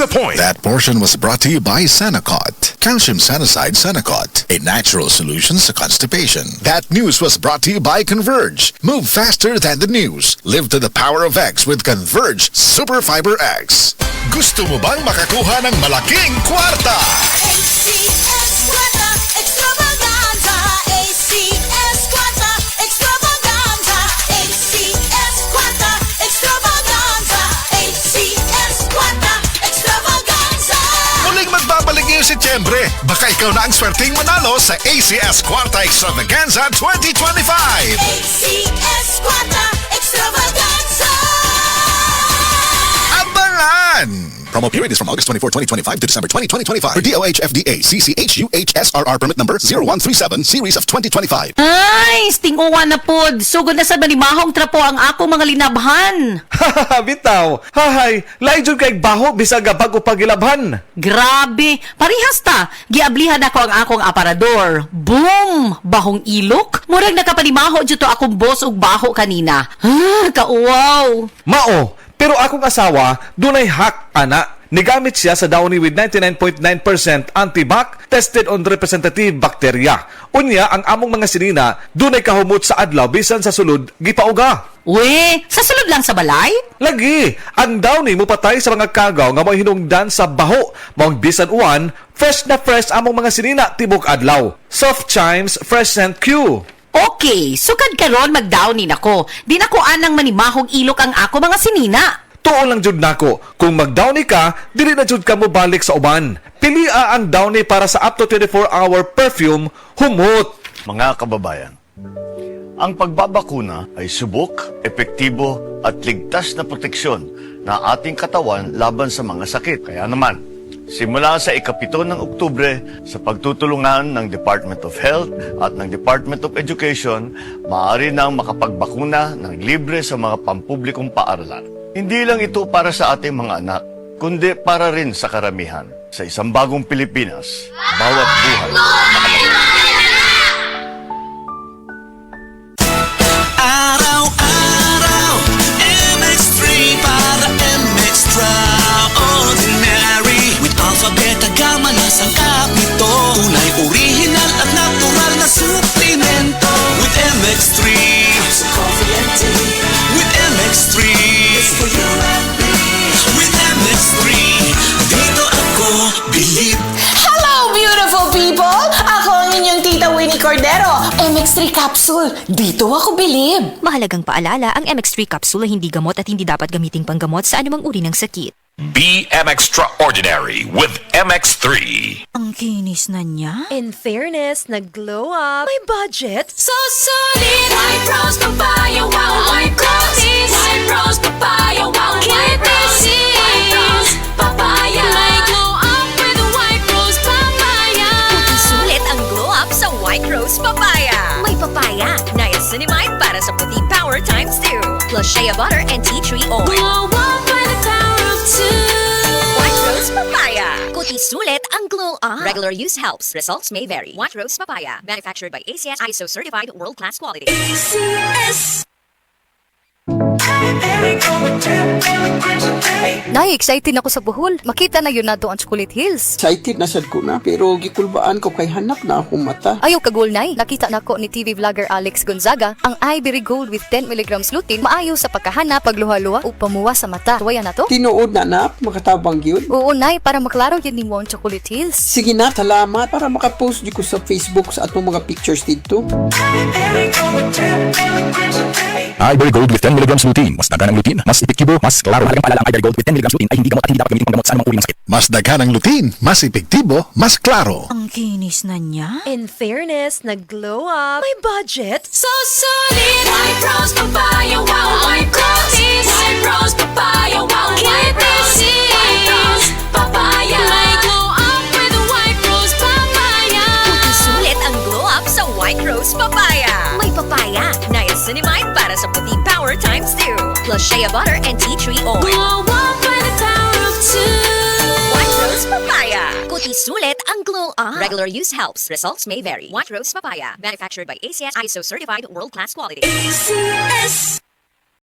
the point. That portion was brought to you by Sanacot. Calcium Sanacide Sanacot, a natural solution to constipation. That news was brought to you by Converge. Move faster than the news. Live to the power of X with Converge Super Fiber X. Gusto mo bang makakuha ng malaking kwarta? ACS Kwarta Extravaganza. ACS Kwarta Extravaganza. ACS Kwarta Extravaganza. ACS Kwarta Extravaganza. Muling magbabalik ngayong Setyembre. Baka ikaw na ang swerteng manalo sa ACS Kwarta Extravaganza 2025. ACS Kwarta Extravaganza. Abangan! Promo period is from August 24, 2025 to December 20, 2025. For DOH FDA CCHUHSRR permit number 0137 series of 2025. Ay, stinguan na pod. Sugod na sa manimahong trapo ang ako mga linabhan. Bitaw, hahay, layon kay baho bisag bago pagilabhan. Grabe, parihas ta. Giablihan ako ang akong aparador. Boom! Bahong ilok. Murag nakapanimaho dito akong boss ug baho kanina. Kauwaw. Mao, pero akong asawa, dunay hack, ana. Nigamit siya sa Downy with 99.9% antibac tested on representative bacteria. Unya, ang among mga sinina, dunay kahumot sa adlaw bisan sa sulod, gipauga. We, sa sulod lang sa balay? Lagi, ang Downy mo patay sa mga kagaw nga may hinungdan sa baho. Maong bisan uwan, fresh na fresh among mga sinina tibok adlaw. Soft Chimes Fresh Scent Q. Okay, sukad karon mag-downin ako. Di na ko anang manimahong ilok ang ako mga sinina. Tuo lang jud nako, kung mag-Downy ka, dili na jud ka mo balik sa uban. Pilia ang Downy para sa up to 24-hour perfume, humot. Mga kababayan, ang pagbabakuna ay subok, epektibo at ligtas na proteksyon na ating katawan laban sa mga sakit. Kaya naman, simula sa ika-7 ng Oktubre, sa pagtutulungan ng Department of Health at ng Department of Education, maaari nang makapagbakuna ng libre sa mga pampublikong paaralan. Hindi lang ito para sa ating mga anak, kundi para rin sa karamihan. Sa isang bagong Pilipinas, bawat buhay mahalaga. Araw-araw, MX3 para MX-Traordinary. With alphabet, gamma na sangkap nito. Tunay, original at natural na suplemento. With MX3, sa coffee and tea. With MX3, it's for you and me. With MX3, dito ako bilib. Hello, beautiful people! Ako ang inyong tita Winnie Cordero. MX3 Capsule. Dito ako bilib. Mahalagang paalala, ang MX3 capsule ay hindi gamot at hindi dapat gamiting panggamot sa anumang uri ng sakit. Be extraordinary with MX3. Ang kinis na niya. In fairness, nag-glow up. May budget. So solid. White Rose Papaya. Wow, White Rose. White Rose Papaya. Wow, White Rose. White Rose Papaya. May glow up with White Rose Papaya. Puting sulit ang glow up sa White Rose Papaya. May papaya, niacinamide para sa puti power times 2. Plus shea butter and tea tree oil. Glow up by the power of two. White Rose Papaya. Kuti sulit ang glow up. Regular use helps. Results may vary. White Rose Papaya. Manufactured by ACS ISO certified world-class quality. ACS. Nay, excited ako sa Bohol. Makita na yun nato ang Chocolate Hills. Excited na sad ko na, pero gikulbaan ko kay hanak na akong mata. Ayaw kagol, Nay. Nakita na ko ni TV vlogger Alex Gonzaga ang Ivory Gold with 10 mg lutein maayo sa pagkahana, pagluha-luha o pamuwa sa mata. Tuwaya na to? Tinuod na na, makatabang yun. Oo, Nay, para maklaro yun ni mo ang Chocolate Hills. Sige na, salamat para makapost di ko sa Facebook sa atong mga pictures dito. Ivory Gold with 10 mg lutein. Mas dagan ang lutein, mas epektibo, mas klaro. Mahalagang paalala, ang Ivory Gold with 10 mg lutein ay hindi gamot at hindi dapat gamitin panggamot sa anumang uri ng sakit. Mas dagan ang lutein, mas epektibo, mas klaro. Ang kinis na niya. In fairness, nag-glow up. May budget. So solid. White Rose Papaya. Wow, White Rose. White Rose Papaya. Wow, White Rose. White Rose Papaya. May glow up with White Rose Papaya. Puting sulit ang glow up sa White Rose Papaya. May papaya, niacinamide para sa puti power times 2. Plus shea butter and tea tree oil. Glow up by the power of two. White Rose Papaya. Kuti sulit ang glow up. Regular use helps. Results may vary. White Rose Papaya. Manufactured by ACS ISO certified world-class quality. ACS.